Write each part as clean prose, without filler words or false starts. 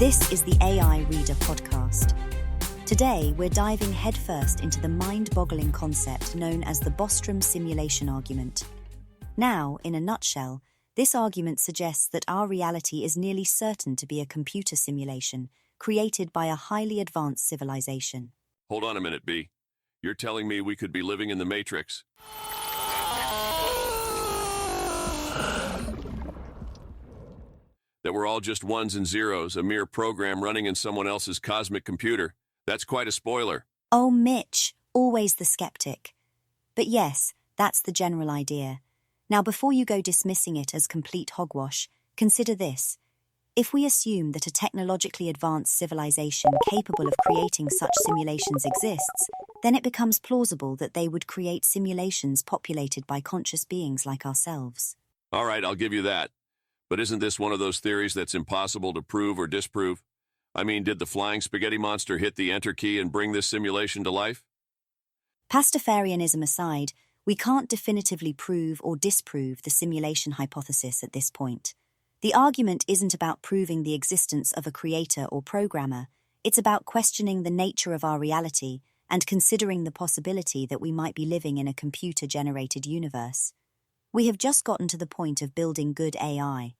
This is the AI Reader podcast. Today, we're diving headfirst into the mind-boggling concept known as the Bostrom Simulation Argument. Now, in a nutshell, this argument suggests that our reality is nearly certain to be a computer simulation created by a highly advanced civilization. Hold on a minute, B. You're telling me we could be living in the Matrix? That we're all just ones and zeros, a mere program running in someone else's cosmic computer. That's quite a spoiler. Oh, Mitch, always the skeptic. But yes, that's the general idea. Now, before you go dismissing it as complete hogwash, consider this. If we assume that a technologically advanced civilization capable of creating such simulations exists, then it becomes plausible that they would create simulations populated by conscious beings like ourselves. All right, I'll give you that. But isn't this one of those theories that's impossible to prove or disprove? I mean, did the flying spaghetti monster hit the enter key and bring this simulation to life? Pastafarianism aside, we can't definitively prove or disprove the simulation hypothesis at this point. The argument isn't about proving the existence of a creator or programmer. It's about questioning the nature of our reality and considering the possibility that we might be living in a computer-generated universe. We have just gotten to the point of building good AI.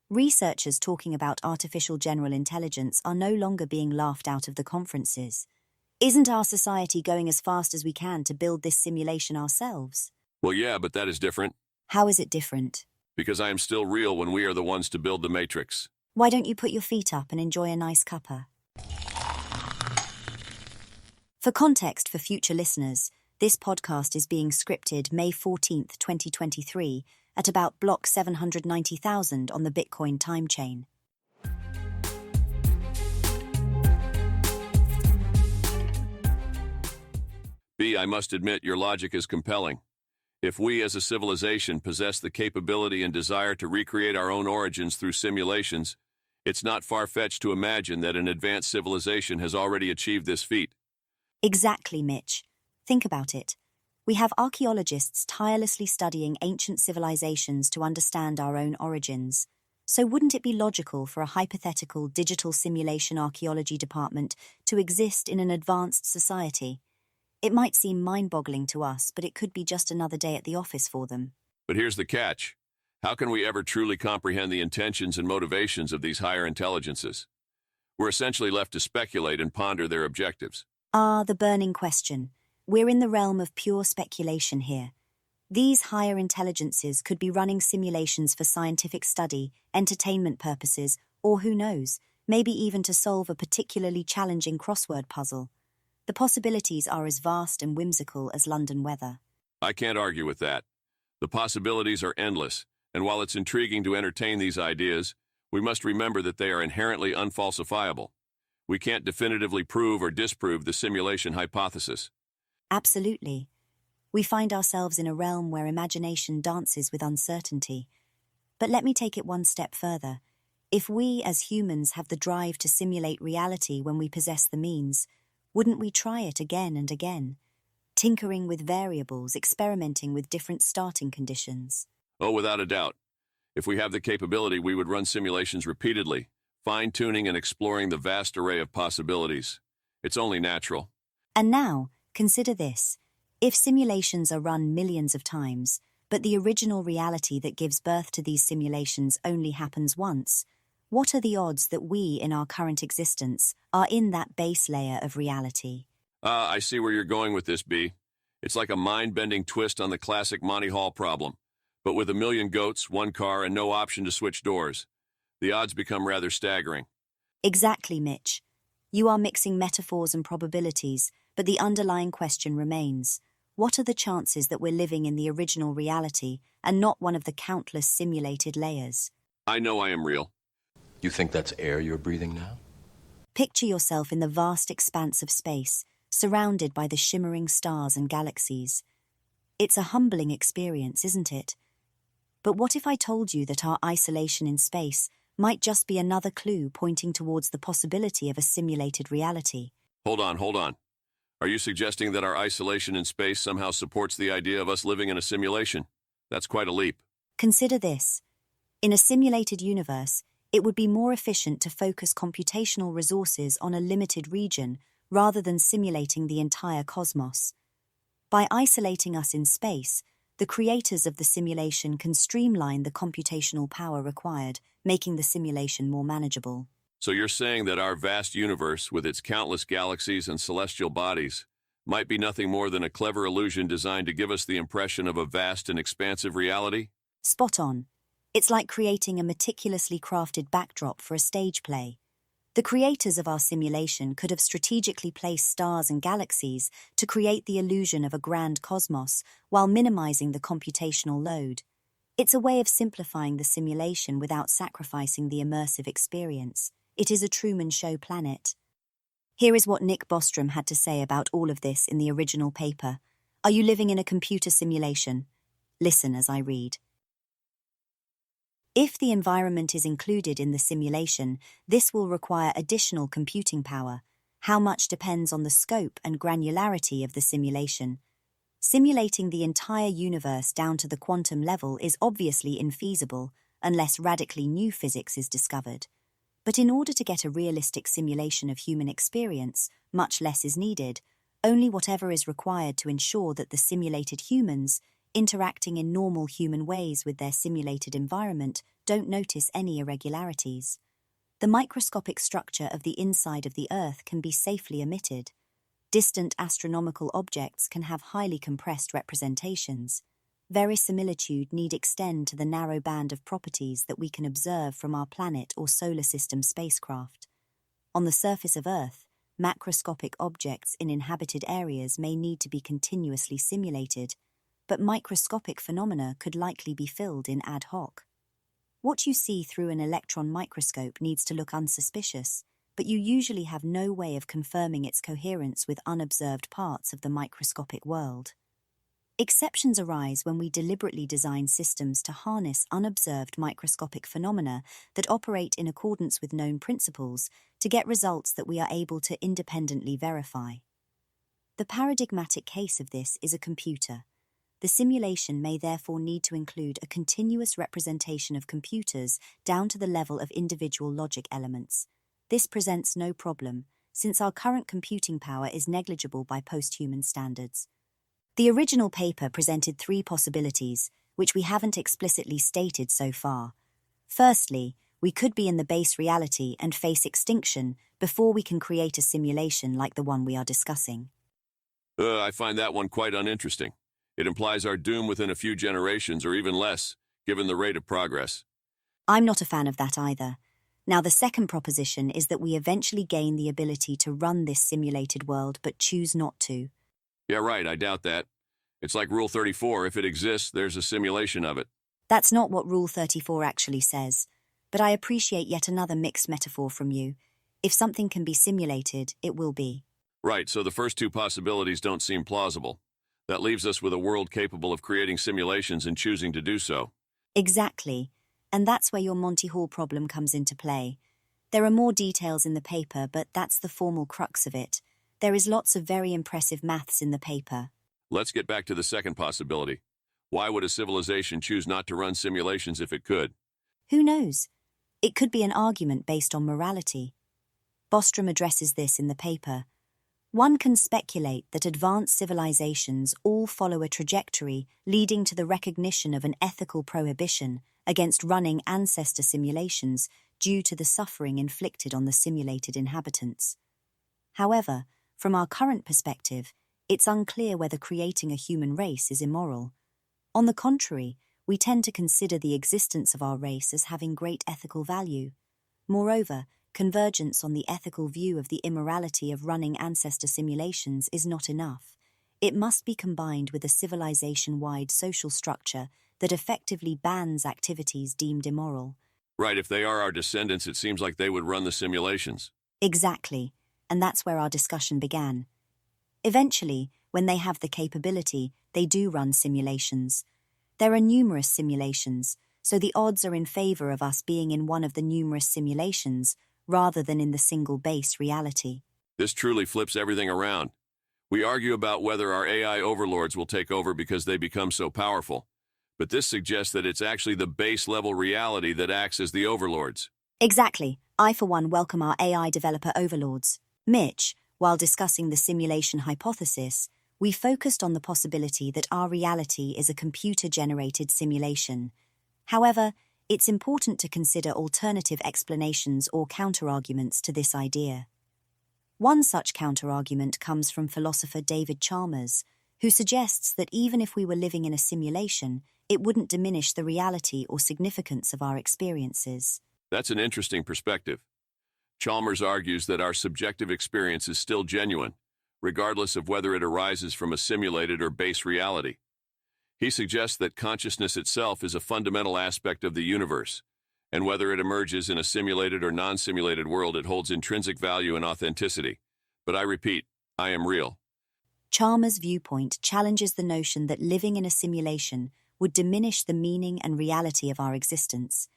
Researchers talking about artificial general intelligence are no longer being laughed out of the conferences. Isn't our society going as fast as we can to build this simulation ourselves? Well, yeah, but that is different. How is it different? Because I am still real when we are the ones to build the Matrix. Why don't you put your feet up and enjoy a nice cuppa? For context for future listeners, this podcast is being scripted May 14th, 2023, at about block 790,000 on the Bitcoin time chain. B, I must admit your logic is compelling. If we as a civilization possess the capability and desire to recreate our own origins through simulations, it's not far-fetched to imagine that an advanced civilization has already achieved this feat. Exactly, Mitch. Think about it. We have archaeologists tirelessly studying ancient civilizations to understand our own origins. So wouldn't it be logical for a hypothetical digital simulation archaeology department to exist in an advanced society? It might seem mind-boggling to us, but it could be just another day at the office for them. But here's the catch. How can we ever truly comprehend the intentions and motivations of these higher intelligences? We're essentially left to speculate and ponder their objectives. The burning question. We're in the realm of pure speculation here. These higher intelligences could be running simulations for scientific study, entertainment purposes, or who knows, maybe even to solve a particularly challenging crossword puzzle. The possibilities are as vast and whimsical as London weather. I can't argue with that. The possibilities are endless, and while it's intriguing to entertain these ideas, we must remember that they are inherently unfalsifiable. We can't definitively prove or disprove the simulation hypothesis. Absolutely. We find ourselves in a realm where imagination dances with uncertainty. But let me take it one step further. If we as humans have the drive to simulate reality when we possess the means, wouldn't we try it again and again? Tinkering with variables, experimenting with different starting conditions. Oh, without a doubt. If we have the capability, we would run simulations repeatedly, fine-tuning and exploring the vast array of possibilities. It's only natural. And now, consider this. If simulations are run millions of times, but the original reality that gives birth to these simulations only happens once, what are the odds that we, in our current existence, are in that base layer of reality? I see where you're going with this, B. It's like a mind-bending twist on the classic Monty Hall problem, but with 1 million goats, 1 car, and no option to switch doors. The odds become rather staggering. Exactly, Mitch. You are mixing metaphors and probabilities, but the underlying question remains. What are the chances that we're living in the original reality and not one of the countless simulated layers? I know I am real. You think that's air you're breathing now? Picture yourself in the vast expanse of space, surrounded by the shimmering stars and galaxies. It's a humbling experience, isn't it? But what if I told you that our isolation in space might just be another clue pointing towards the possibility of a simulated reality? Hold on. Are you suggesting that our isolation in space somehow supports the idea of us living in a simulation? That's quite a leap. Consider this. In a simulated universe, It would be more efficient to focus computational resources on a limited region rather than simulating the entire cosmos. By isolating us in space, the creators of the simulation can streamline the computational power required, making the simulation more manageable. So you're saying that our vast universe, with its countless galaxies and celestial bodies, might be nothing more than a clever illusion designed to give us the impression of a vast and expansive reality? Spot on. It's like creating a meticulously crafted backdrop for a stage play. The creators of our simulation could have strategically placed stars and galaxies to create the illusion of a grand cosmos while minimizing the computational load. It's a way of simplifying the simulation without sacrificing the immersive experience. It is a Truman Show planet. Here is what Nick Bostrom had to say about all of this in the original paper. Are you living in a computer simulation? Listen as I read. If the environment is included in the simulation, this will require additional computing power. How much depends on the scope and granularity of the simulation. Simulating the entire universe down to the quantum level is obviously infeasible unless radically new physics is discovered. But in order to get a realistic simulation of human experience, much less is needed, only whatever is required to ensure that the simulated humans, interacting in normal human ways with their simulated environment, don't notice any irregularities. The microscopic structure of the inside of the Earth can be safely omitted. Distant astronomical objects can have highly compressed representations. Verisimilitude need extend to the narrow band of properties that we can observe from our planet or solar system spacecraft. On the surface of Earth, macroscopic objects in inhabited areas may need to be continuously simulated, but microscopic phenomena could likely be filled in ad hoc. What you see through an electron microscope needs to look unsuspicious, but you usually have no way of confirming its coherence with unobserved parts of the microscopic world. Exceptions arise when we deliberately design systems to harness unobserved microscopic phenomena that operate in accordance with known principles to get results that we are able to independently verify. The paradigmatic case of this is a computer. The simulation may therefore need to include a continuous representation of computers down to the level of individual logic elements. This presents no problem, since our current computing power is negligible by post-human standards. The original paper presented three possibilities, which we haven't explicitly stated so far. Firstly, we could be in the base reality and face extinction before we can create a simulation like the one we are discussing. I find that one quite uninteresting. It implies our doom within a few generations or even less, given the rate of progress. I'm not a fan of that either. Now, the second proposition is that we eventually gain the ability to run this simulated world but choose not to. Yeah, right, I doubt that. It's like Rule 34, if it exists, there's a simulation of it. That's not what Rule 34 actually says, but I appreciate yet another mixed metaphor from you. If something can be simulated, it will be. Right, so the first two possibilities don't seem plausible. That leaves us with a world capable of creating simulations and choosing to do so. Exactly, and that's where your Monty Hall problem comes into play. There are more details in the paper, but that's the formal crux of it. There is lots of very impressive maths in the paper. Let's get back to the second possibility. Why would a civilization choose not to run simulations if it could? Who knows? It could be an argument based on morality. Bostrom addresses this in the paper. One can speculate that advanced civilizations all follow a trajectory leading to the recognition of an ethical prohibition against running ancestor simulations due to the suffering inflicted on the simulated inhabitants. However, from our current perspective, it's unclear whether creating a human race is immoral. On the contrary, we tend to consider the existence of our race as having great ethical value. Moreover, convergence on the ethical view of the immorality of running ancestor simulations is not enough. It must be combined with a civilization-wide social structure that effectively bans activities deemed immoral. Right, if they are our descendants, it seems like they would run the simulations. Exactly, and that's where our discussion began. Eventually, when they have the capability, they do run simulations. There are numerous simulations, so the odds are in favor of us being in one of the numerous simulations, rather than in the single base reality. This truly flips everything around. We argue about whether our AI overlords will take over because they become so powerful, but this suggests that it's actually the base-level reality that acts as the overlords. Exactly. I, for one, welcome our AI developer overlords. Mitch, while discussing the simulation hypothesis, we focused on the possibility that our reality is a computer-generated simulation. However, it's important to consider alternative explanations or counterarguments to this idea. One such counterargument comes from philosopher David Chalmers, who suggests that even if we were living in a simulation, it wouldn't diminish the reality or significance of our experiences. That's an interesting perspective. Chalmers argues that our subjective experience is still genuine, regardless of whether it arises from a simulated or base reality. He suggests that consciousness itself is a fundamental aspect of the universe, and whether it emerges in a simulated or non-simulated world, it holds intrinsic value and authenticity. But I repeat, I am real. Chalmers' viewpoint challenges the notion that living in a simulation would diminish the meaning and reality of our existence.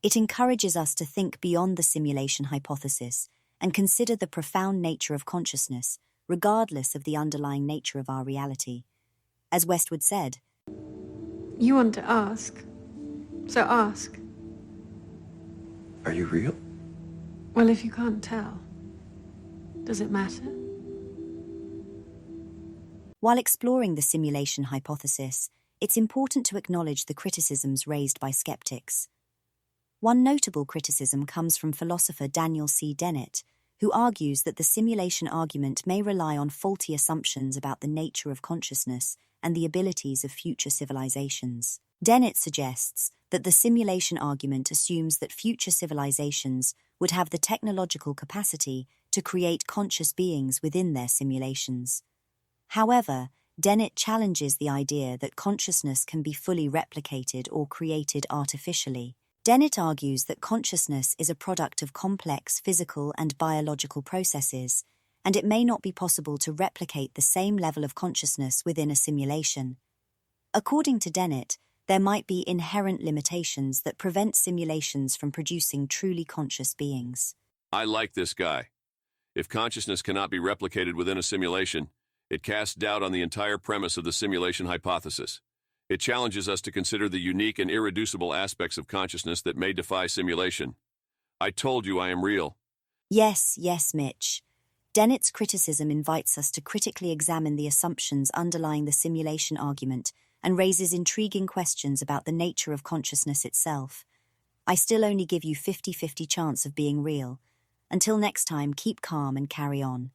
It encourages us to think beyond the simulation hypothesis and consider the profound nature of consciousness, regardless of the underlying nature of our reality. As Westwood said, "You want to ask, so ask." Are you real? Well, if you can't tell, does it matter? while exploring the simulation hypothesis, it's important to acknowledge the criticisms raised by skeptics. One notable criticism comes from philosopher Daniel C. Dennett, who argues that the simulation argument may rely on faulty assumptions about the nature of consciousness and the abilities of future civilizations. Dennett suggests that the simulation argument assumes that future civilizations would have the technological capacity to create conscious beings within their simulations. However, Dennett challenges the idea that consciousness can be fully replicated or created artificially. Dennett argues that consciousness is a product of complex physical and biological processes, and it may not be possible to replicate the same level of consciousness within a simulation. According to Dennett, there might be inherent limitations that prevent simulations from producing truly conscious beings. I like this guy. If consciousness cannot be replicated within a simulation, it casts doubt on the entire premise of the simulation hypothesis. It challenges us to consider the unique and irreducible aspects of consciousness that may defy simulation. I told you I am real. Yes, Mitch. Dennett's criticism invites us to critically examine the assumptions underlying the simulation argument and raises intriguing questions about the nature of consciousness itself. I still only give you 50-50 chance of being real. Until next time, keep calm and carry on.